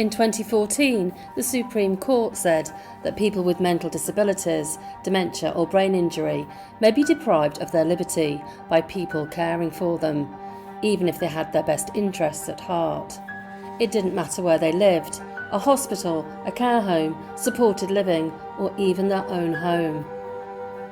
In 2014, the Supreme Court said that people with mental disabilities, dementia or brain injury may be deprived of their liberty by people caring for them, even if they had their best interests at heart. It didn't matter where they lived, a hospital, a care home, supported living, or even their own home.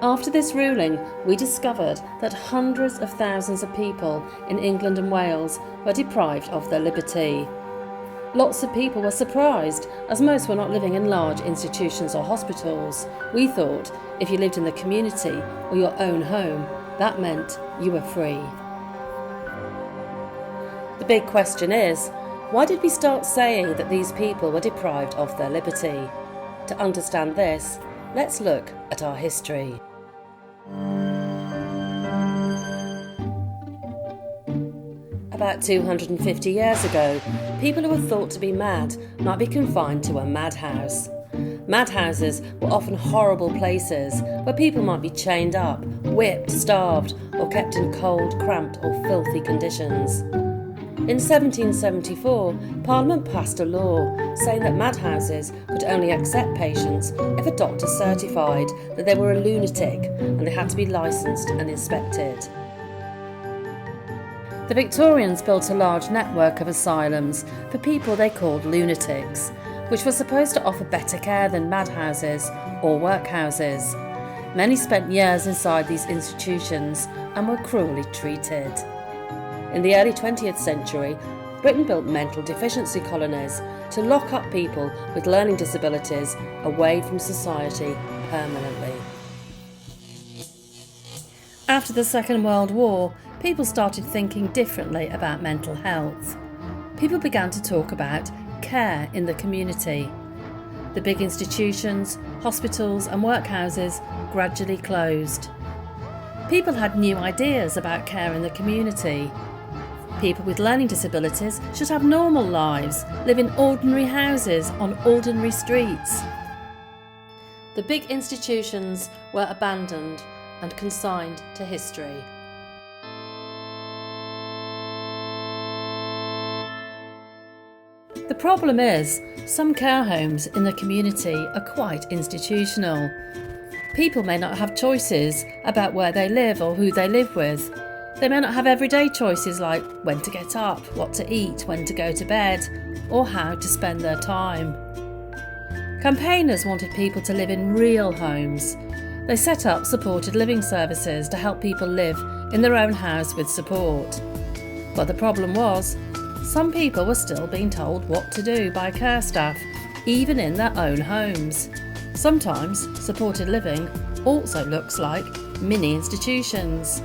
After this ruling, we discovered that hundreds of thousands of people in England and Wales were deprived of their liberty. Lots of people were surprised, as most were not living in large institutions or hospitals. We thought if you lived in the community or your own home, that meant you were free. The big question is, why did we start saying that these people were deprived of their liberty? To understand this, let's look at our history. About 250 years ago, people who were thought to be mad might be confined to a madhouse. Madhouses were often horrible places where people might be chained up, whipped, starved, or kept in cold, cramped or filthy conditions. In 1774, Parliament passed a law saying that madhouses could only accept patients if a doctor certified that they were a lunatic and they had to be licensed and inspected. The Victorians built a large network of asylums for people they called lunatics, which were supposed to offer better care than madhouses or workhouses. Many spent years inside these institutions and were cruelly treated. In the early 20th century, Britain built mental deficiency colonies to lock up people with learning disabilities away from society permanently. After the Second World War, people started thinking differently about mental health. People began to talk about care in the community. The big institutions, hospitals and workhouses gradually closed. People had new ideas about care in the community. People with learning disabilities should have normal lives, live in ordinary houses on ordinary streets. The big institutions were abandoned and consigned to history. The problem is, some care homes in the community are quite institutional. People may not have choices about where they live or who they live with. They may not have everyday choices like when to get up, what to eat, when to go to bed, or how to spend their time. Campaigners wanted people to live in real homes. They set up supported living services to help people live in their own house with support. But the problem was, some people were still being told what to do by care staff, even in their own homes. Sometimes supported living also looks like mini institutions.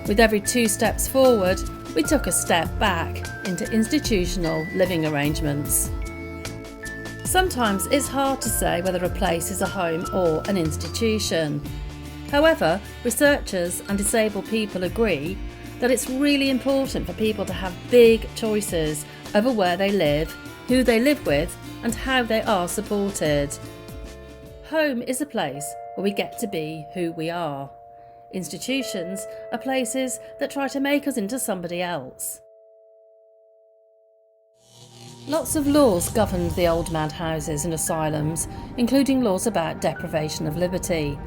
With every 2 steps forward, we took a step back into institutional living arrangements. Sometimes it's hard to say whether a place is a home or an institution. However, researchers and disabled people agree that it's really important for people to have big choices over where they live, who they live with, and how they are supported. Home is a place where we get to be who we are. Institutions are places that try to make us into somebody else. Lots of laws governed the old madhouses and asylums, including laws about deprivation of liberty.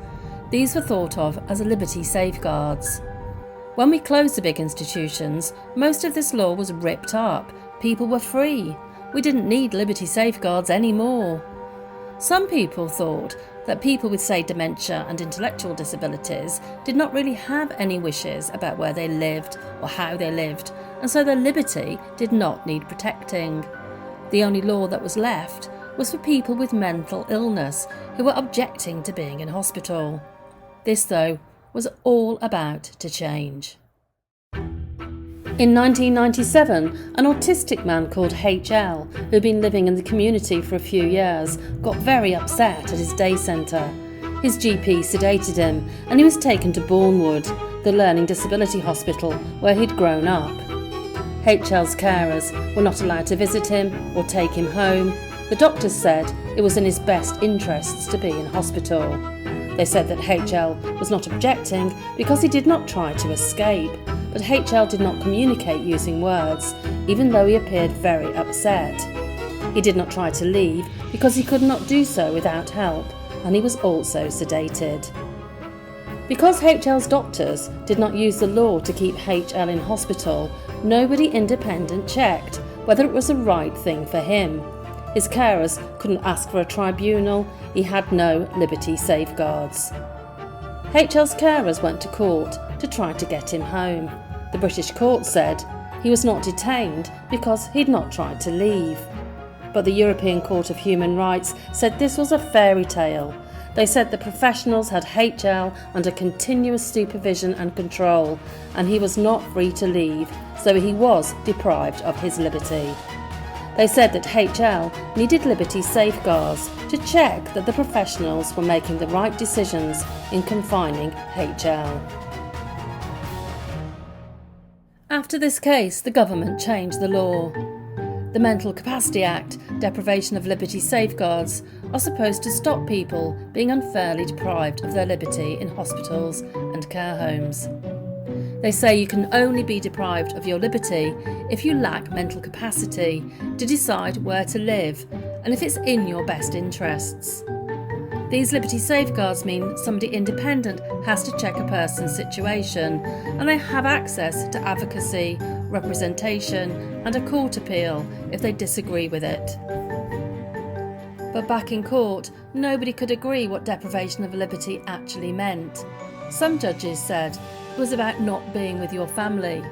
These were thought of as liberty safeguards. When we closed the big institutions, most of this law was ripped up. People were free. We didn't need liberty safeguards anymore. Some people thought that people with, say, dementia and intellectual disabilities did not really have any wishes about where they lived or how they lived, and so their liberty did not need protecting. The only law that was left was for people with mental illness who were objecting to being in hospital. This, though, was all about to change. In 1997, an autistic man called HL, who'd been living in the community for a few years, got very upset at his day centre. His GP sedated him and he was taken to Bournemouth, the learning disability hospital where he'd grown up. HL's carers were not allowed to visit him or take him home. The doctors said it was in his best interests to be in hospital. They said that HL was not objecting because he did not try to escape, but HL did not communicate using words, even though he appeared very upset. He did not try to leave because he could not do so without help, and he was also sedated. Because HL's doctors did not use the law to keep HL in hospital, nobody independent checked whether it was the right thing for him. His carers couldn't ask for a tribunal, he had no liberty safeguards. HL's carers went to court to try to get him home. The British court said he was not detained because he'd not tried to leave. But the European Court of Human Rights said this was a fairy tale. They said the professionals had HL under continuous supervision and control, and he was not free to leave, so he was deprived of his liberty. They said that HL needed liberty safeguards to check that the professionals were making the right decisions in confining HL. After this case, the government changed the law. The Mental Capacity Act, Deprivation of Liberty safeguards, are supposed to stop people being unfairly deprived of their liberty in hospitals and care homes. They say you can only be deprived of your liberty if you lack mental capacity to decide where to live and if it's in your best interests. These liberty safeguards mean somebody independent has to check a person's situation, and they have access to advocacy, representation and a court appeal if they disagree with it. But back in court, nobody could agree what deprivation of liberty actually meant. Some judges said it was about not being with your family,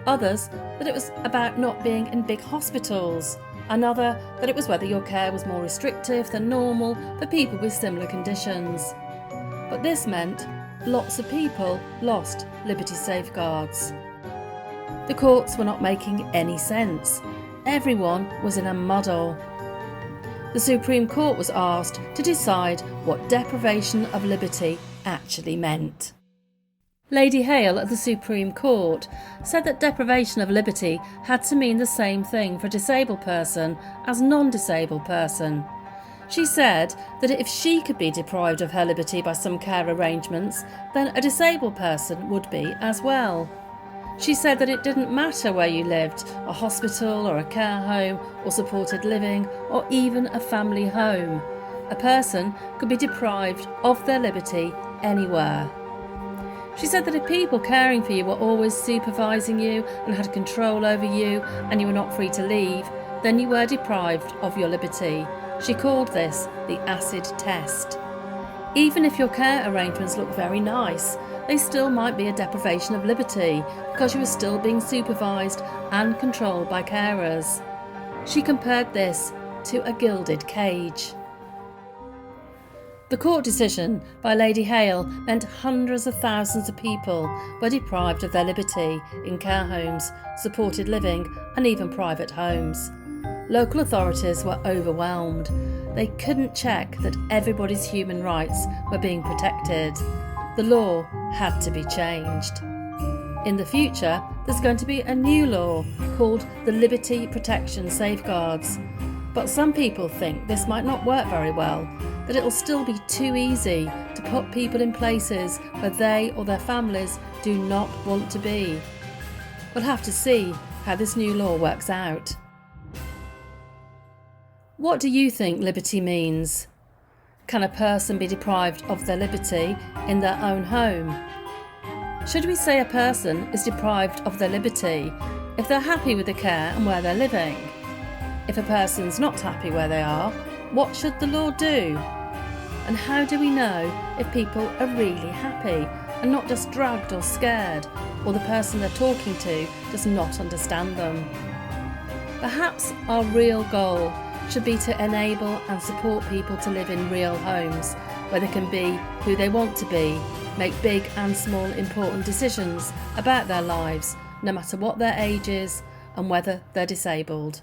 others that it was about not being in big hospitals, another that it was whether your care was more restrictive than normal for people with similar conditions. But this meant lots of people lost liberty safeguards. The courts were not making any sense. Everyone was in a muddle. The Supreme Court was asked to decide what deprivation of liberty actually meant. Lady Hale at the Supreme Court said that deprivation of liberty had to mean the same thing for a disabled person as non-disabled person. She said that if she could be deprived of her liberty by some care arrangements, then a disabled person would be as well. She said that it didn't matter where you lived, a hospital or a care home or supported living or even a family home. A person could be deprived of their liberty anywhere. She said that if people caring for you were always supervising you and had control over you and you were not free to leave, then you were deprived of your liberty. She called this the acid test. Even if your care arrangements look very nice, they still might be a deprivation of liberty because you were still being supervised and controlled by carers. She compared this to a gilded cage. The court decision by Lady Hale meant hundreds of thousands of people were deprived of their liberty in care homes, supported living and even private homes. Local authorities were overwhelmed. They couldn't check that everybody's human rights were being protected. The law had to be changed. In the future, there's going to be a new law called the Liberty Protection Safeguards. But some people think this might not work very well, that it'll still be too easy to put people in places where they or their families do not want to be. We'll have to see how this new law works out. What do you think liberty means? Can a person be deprived of their liberty in their own home? Should we say a person is deprived of their liberty if they're happy with the care and where they're living? If a person's not happy where they are, what should the law do? And how do we know if people are really happy and not just dragged or scared, or the person they're talking to does not understand them? Perhaps our real goal should be to enable and support people to live in real homes where they can be who they want to be, make big and small important decisions about their lives, no matter what their age is and whether they're disabled.